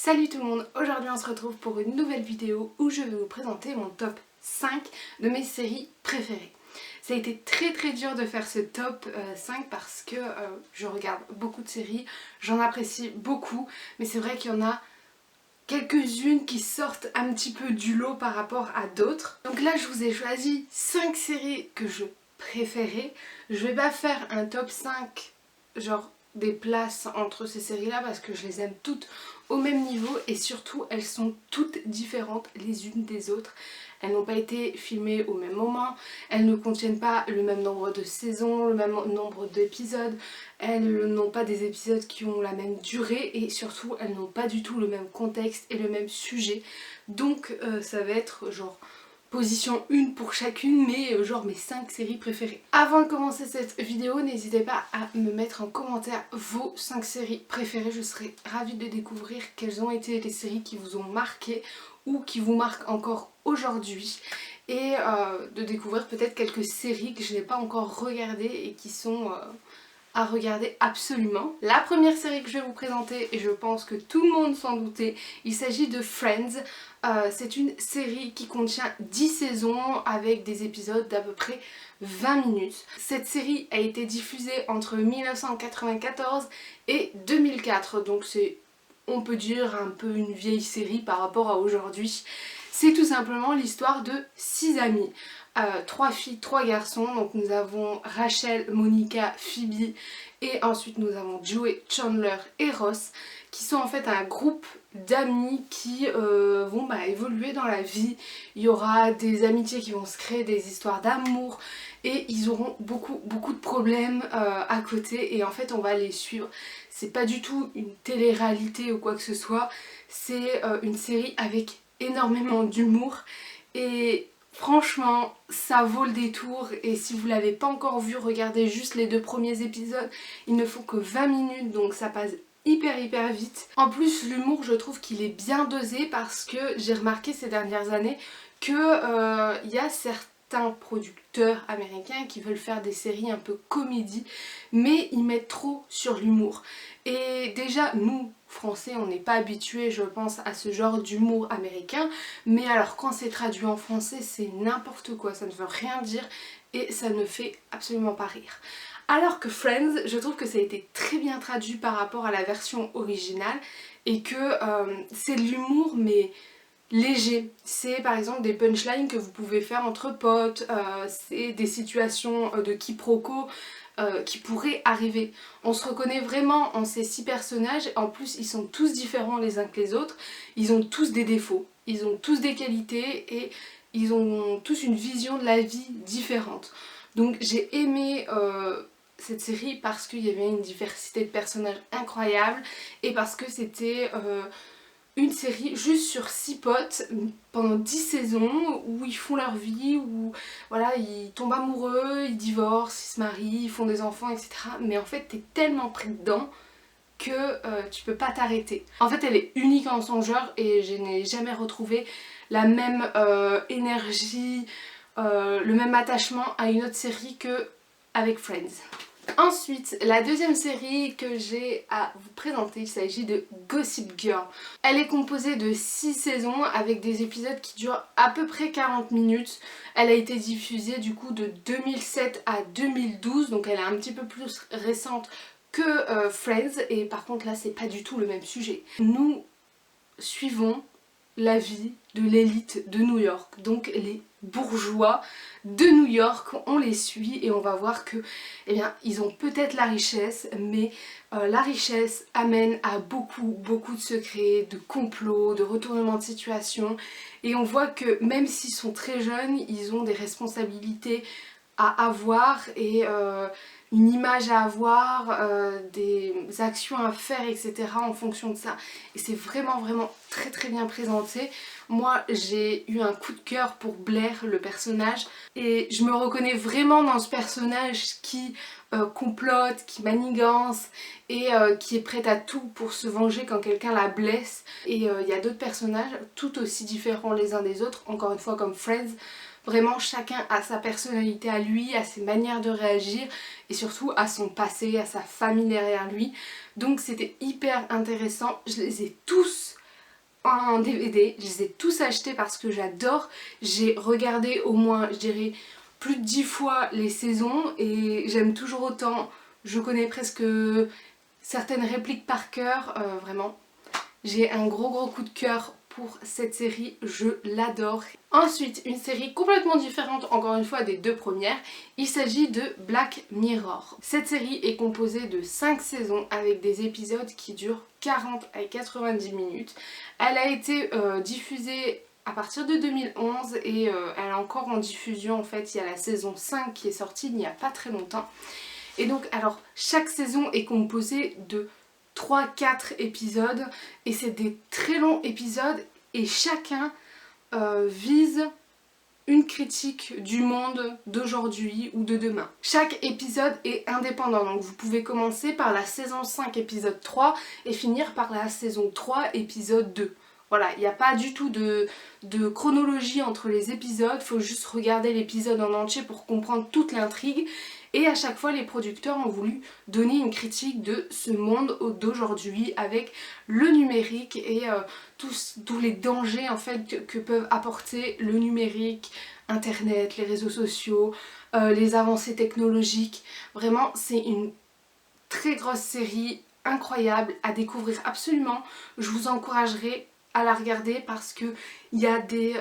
Salut tout le monde, aujourd'hui on se retrouve pour une nouvelle vidéo où je vais vous présenter mon top 5 de mes séries préférées. Ça a été très dur de faire ce top 5 parce que je regarde beaucoup de séries, j'en apprécie beaucoup, mais c'est vrai qu'il y en a quelques-unes qui sortent un petit peu du lot par rapport à d'autres. Donc là je vous ai choisi 5 séries que je préférais. Je vais pas faire un top 5 genre des places entre ces séries là parce que je les aime toutes au même niveau et surtout elles sont toutes différentes les unes des autres. Elles n'ont pas été filmées au même moment, elles ne contiennent pas le même nombre de saisons, le même nombre d'épisodes, elles n'ont pas des épisodes qui ont la même durée et surtout elles n'ont pas du tout le même contexte et le même sujet. Donc ça va être genre position 1 pour chacune, mais genre mes 5 séries préférées. Avant de commencer cette vidéo, n'hésitez pas à me mettre en commentaire vos 5 séries préférées. Je serais ravie de découvrir quelles ont été les séries qui vous ont marqué ou qui vous marquent encore aujourd'hui. Et de découvrir peut-être quelques séries que je n'ai pas encore regardées et qui sont à regarder absolument. La première série que je vais vous présenter, et je pense que tout le monde s'en doutait, il s'agit de Friends. C'est une série qui contient 10 saisons avec des épisodes d'à peu près 20 minutes. Cette série a été diffusée entre 1994 et 2004, donc c'est, on peut dire, un peu une vieille série par rapport à aujourd'hui. C'est tout simplement l'histoire de 6 amis. 3 filles, 3 garçons, donc nous avons Rachel, Monica, Phoebe et ensuite nous avons Joey, Chandler et Ross qui sont en fait un groupe d'amis qui vont évoluer dans la vie. Il y aura des amitiés qui vont se créer, des histoires d'amour et ils auront beaucoup de problèmes à côté et en fait on va les suivre. C'est pas du tout une télé-réalité ou quoi que ce soit, c'est une série avec énormément d'humour et franchement, ça vaut le détour et si vous l'avez pas encore vu, regardez juste les 2 premiers épisodes. Il ne faut que 20 minutes donc ça passe hyper vite. En plus, l'humour, je trouve qu'il est bien dosé parce que j'ai remarqué ces dernières années que y a certains producteurs américains qui veulent faire des séries un peu comédie mais ils mettent trop sur l'humour. Et déjà, nous, Français, on n'est pas habitués, je pense, à ce genre d'humour américain. Mais alors, quand c'est traduit en français, c'est n'importe quoi. Ça ne veut rien dire et ça ne fait absolument pas rire. Alors que Friends, je trouve que ça a été très bien traduit par rapport à la version originale et que c'est de l'humour, mais léger. C'est par exemple des punchlines que vous pouvez faire entre potes, c'est des situations de quiproquo qui pourraient arriver. On se reconnaît vraiment en ces 6 personnages, en plus ils sont tous différents les uns que les autres, ils ont tous des défauts, ils ont tous des qualités et ils ont tous une vision de la vie différente. Donc j'ai aimé cette série parce qu'il y avait une diversité de personnages incroyable et parce que c'était une série juste sur 6 potes pendant 10 saisons où ils font leur vie, où voilà, ils tombent amoureux, ils divorcent, ils se marient, ils font des enfants, etc. Mais en fait, t'es tellement pris dedans que tu peux pas t'arrêter. En fait, elle est unique en son genre et je n'ai jamais retrouvé la même énergie, le même attachement à une autre série que avec Friends. Ensuite, la deuxième série que j'ai à vous présenter, il s'agit de Gossip Girl. Elle est composée de 6 saisons avec des épisodes qui durent à peu près 40 minutes. Elle a été diffusée du coup de 2007 à 2012, donc elle est un petit peu plus récente que Friends. Et par contre là, c'est pas du tout le même sujet. Nous suivons la vie de l'élite de New York, donc les bourgeois de New York, on les suit et on va voir que, eh bien, ils ont peut-être la richesse, mais la richesse amène à beaucoup de secrets, de complots, de retournements de situation et on voit que même s'ils sont très jeunes, ils ont des responsabilités à avoir et une image à avoir, des actions à faire, etc. en fonction de ça. Et c'est vraiment très bien présenté. Moi j'ai eu un coup de cœur pour Blair, le personnage, et je me reconnais vraiment dans ce personnage qui complote, qui manigance et qui est prête à tout pour se venger quand quelqu'un la blesse. Et il y a d'autres personnages tout aussi différents les uns des autres, encore une fois comme Friends. Vraiment chacun a sa personnalité à lui, a ses manières de réagir et surtout à son passé, à sa famille derrière lui. Donc c'était hyper intéressant, je les ai tous en DVD, je les ai tous achetés parce que j'adore. J'ai regardé au moins, je dirais, plus de 10 fois les saisons et j'aime toujours autant. Je connais presque certaines répliques par cœur, vraiment. J'ai un gros coup de cœur pour cette série, je l'adore. Ensuite, une série complètement différente, encore une fois, des deux premières. Il s'agit de Black Mirror. Cette série est composée de 5 saisons avec des épisodes qui durent 40 à 90 minutes. Elle a été diffusée à partir de 2011 et elle est encore en diffusion. En fait, il y a la saison 5 qui est sortie il n'y a pas très longtemps. Et donc, alors, chaque saison est composée de 3-4 épisodes et c'est des très longs épisodes et chacun vise une critique du monde d'aujourd'hui ou de demain. Chaque épisode est indépendant, donc vous pouvez commencer par la saison 5 épisode 3 et finir par la saison 3 épisode 2. Voilà, il n'y a pas du tout de chronologie entre les épisodes, il faut juste regarder l'épisode en entier pour comprendre toute l'intrigue. Et à chaque fois, les producteurs ont voulu donner une critique de ce monde d'aujourd'hui avec le numérique et tous les dangers en fait que peuvent apporter le numérique, Internet, les réseaux sociaux, les avancées technologiques. Vraiment, c'est une très grosse série, incroyable à découvrir absolument. Je vous encouragerai à la regarder parce qu'il y a des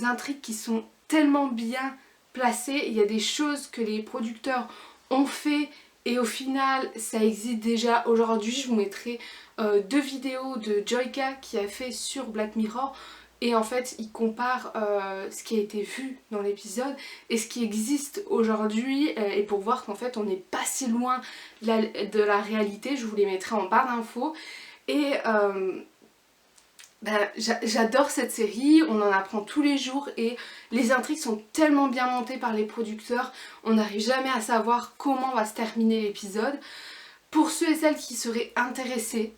intrigues qui sont tellement bien placées, il y a des choses que les producteurs ont fait et au final ça existe déjà aujourd'hui. Je vous mettrai 2 vidéos de Joyka qui a fait sur Black Mirror et en fait il compare ce qui a été vu dans l'épisode et ce qui existe aujourd'hui et pour voir qu'en fait on n'est pas si loin de la réalité. Je vous les mettrai en barre d'infos et j'adore cette série, on en apprend tous les jours et les intrigues sont tellement bien montées par les producteurs, on n'arrive jamais à savoir comment va se terminer l'épisode. Pour ceux et celles qui seraient intéressés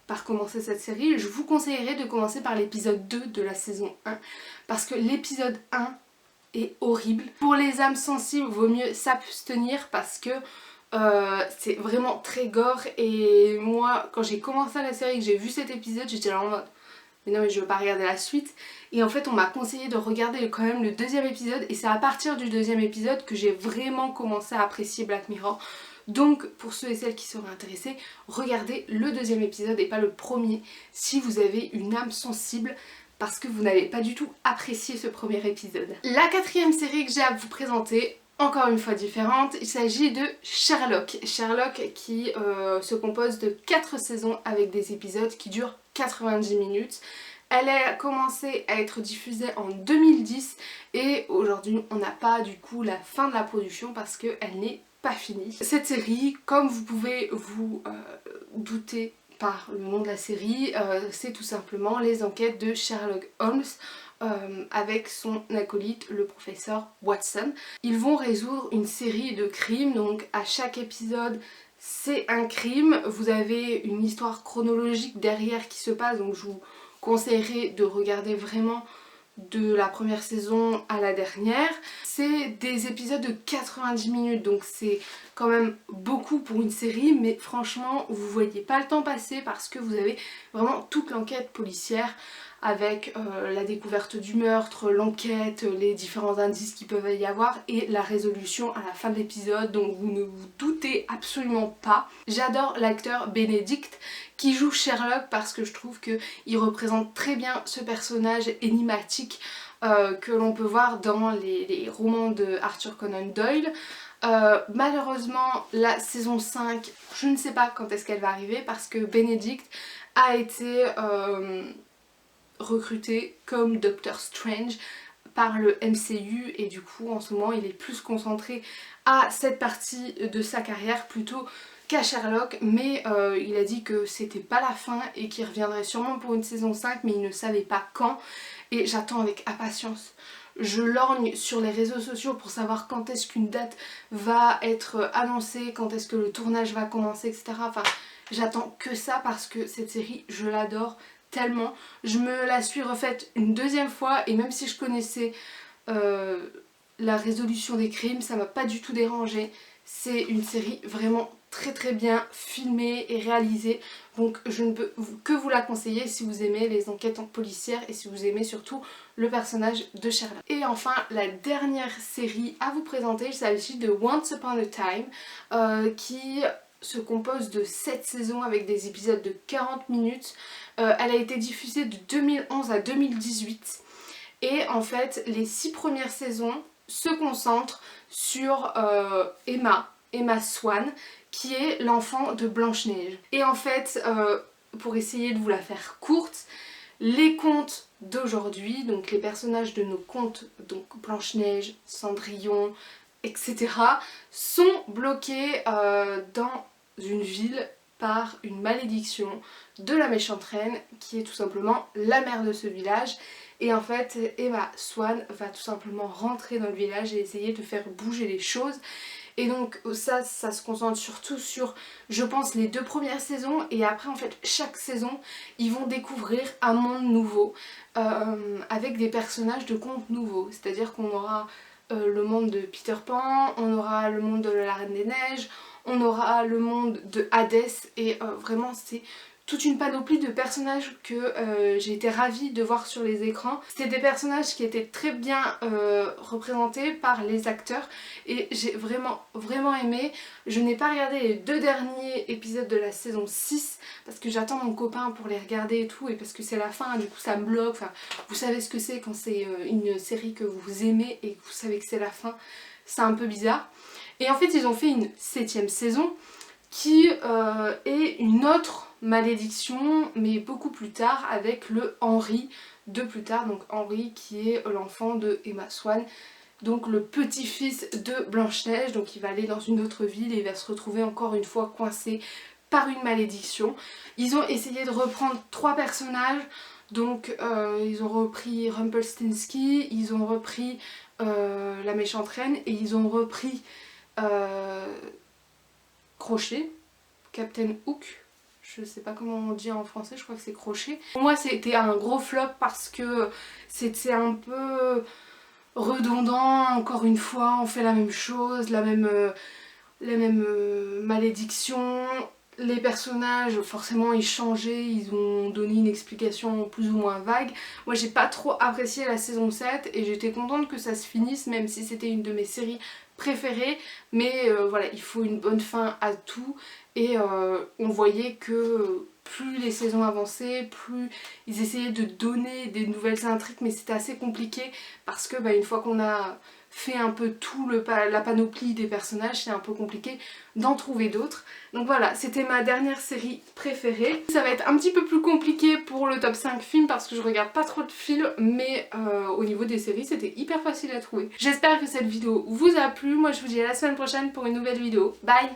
par commencer cette série, je vous conseillerais de commencer par l'épisode 2 de la saison 1 parce que l'épisode 1 est horrible. Pour les âmes sensibles, il vaut mieux s'abstenir parce que c'est vraiment très gore et moi quand j'ai commencé la série et que j'ai vu cet épisode, j'étais là en mode mais non mais je veux pas regarder la suite et en fait on m'a conseillé de regarder quand même le 2e épisode et c'est à partir du 2e épisode que j'ai vraiment commencé à apprécier Black Mirror. Donc pour ceux et celles qui seraient intéressés, regardez le 2e épisode et pas le premier si vous avez une âme sensible parce que vous n'avez pas du tout apprécié ce premier épisode. La 4e série que j'ai à vous présenter, encore une fois différente, il s'agit de Sherlock. Sherlock qui se compose de 4 saisons avec des épisodes qui durent 90 minutes. Elle a commencé à être diffusée en 2010 et aujourd'hui on n'a pas du coup la fin de la production parce qu'elle n'est pas finie. Cette série, comme vous pouvez vous douter par le nom de la série, c'est tout simplement les enquêtes de Sherlock Holmes avec son acolyte le professeur Watson. Ils vont résoudre une série de crimes, donc à chaque épisode c'est un crime, vous avez une histoire chronologique derrière qui se passe, donc je vous conseillerais de regarder vraiment de la première saison à la dernière. C'est des épisodes de 90 minutes, donc c'est quand même beaucoup pour une série, mais franchement vous voyez pas le temps passer parce que vous avez vraiment toute l'enquête policière avec la découverte du meurtre, l'enquête, les différents indices qu'il peut y avoir et la résolution à la fin de l'épisode, donc vous ne vous doutez absolument pas. J'adore l'acteur Benedict qui joue Sherlock parce que je trouve qu'il représente très bien ce personnage énigmatique que l'on peut voir dans les romans de Arthur Conan Doyle. Malheureusement la saison 5, je ne sais pas quand est-ce qu'elle va arriver parce que Benedict a été recruté comme Doctor Strange par le MCU et du coup en ce moment il est plus concentré à cette partie de sa carrière plutôt qu'à Sherlock, mais il a dit que c'était pas la fin et qu'il reviendrait sûrement pour une saison 5 mais il ne savait pas quand et j'attends avec impatience. Je lorgne sur les réseaux sociaux pour savoir quand est-ce qu'une date va être annoncée, quand est-ce que le tournage va commencer, etc. Enfin j'attends que ça parce que cette série je l'adore tellement. Je me la suis refaite une 2e fois et même si je connaissais la résolution des crimes, ça m'a pas du tout dérangé. C'est une série vraiment très bien filmée et réalisée, donc je ne peux que vous la conseiller si vous aimez les enquêtes policières et si vous aimez surtout le personnage de Sherlock. Et enfin la dernière série à vous présenter, il s'agit de Once Upon a Time qui se compose de 7 saisons avec des épisodes de 40 minutes. Elle a été diffusée de 2011 à 2018 et en fait les 6 premières saisons se concentrent sur Emma Swan, qui est l'enfant de Blanche-Neige. Et en fait, pour essayer de vous la faire courte, les contes d'aujourd'hui, donc les personnages de nos contes, donc Blanche-Neige, Cendrillon, etc., sont bloqués dans une ville par une malédiction de la méchante reine, qui est tout simplement la mère de ce village. Et en fait, Emma Swan va tout simplement rentrer dans le village et essayer de faire bouger les choses. Et donc ça se concentre surtout sur, je pense, les 2 premières saisons. Et après, en fait, chaque saison, ils vont découvrir un monde nouveau avec des personnages de contes nouveaux. C'est-à-dire qu'on aura le monde de Peter Pan, on aura le monde de la Reine des Neiges, on aura le monde de Hadès. Et vraiment, c'est toute une panoplie de personnages que j'ai été ravie de voir sur les écrans. C'était des personnages qui étaient très bien représentés par les acteurs et j'ai vraiment aimé. Je n'ai pas regardé les 2 derniers épisodes de la saison 6 parce que j'attends mon copain pour les regarder et tout, et parce que c'est la fin, du coup ça me bloque. Enfin, vous savez ce que c'est quand c'est une série que vous aimez et que vous savez que c'est la fin, c'est un peu bizarre. Et en fait ils ont fait une 7e saison qui est une autre malédiction, mais beaucoup plus tard, avec le Henri de plus tard. Donc Henri qui est l'enfant de Emma Swan, donc le petit-fils de Blanche-Neige. Donc il va aller dans une autre ville et il va se retrouver encore une fois coincé par une malédiction. Ils ont essayé de reprendre 3 personnages. Donc ils ont repris Rumpelstiltskin, ils ont repris la méchante reine et ils ont repris Crochet, Captain Hook, je sais pas comment on dit en français, je crois que c'est Crochet. Pour moi c'était un gros flop parce que c'était un peu redondant, encore une fois on fait la même chose, la même malédiction. Les personnages forcément ils changeaient, ils ont donné une explication plus ou moins vague. Moi j'ai pas trop apprécié la saison 7 et j'étais contente que ça se finisse, même si c'était une de mes séries préférées, mais voilà, il faut une bonne fin à tout. Et on voyait que plus les saisons avançaient, plus ils essayaient de donner des nouvelles intrigues, mais c'était assez compliqué parce que une fois qu'on a fait un peu tout la panoplie des personnages, c'est un peu compliqué d'en trouver d'autres. Donc voilà, c'était ma dernière série préférée. Ça va être un petit peu plus compliqué pour le top 5 films parce que je regarde pas trop de films, mais au niveau des séries c'était hyper facile à trouver. J'espère que cette vidéo vous a plu. Moi je vous dis à la semaine prochaine pour une nouvelle vidéo. Bye!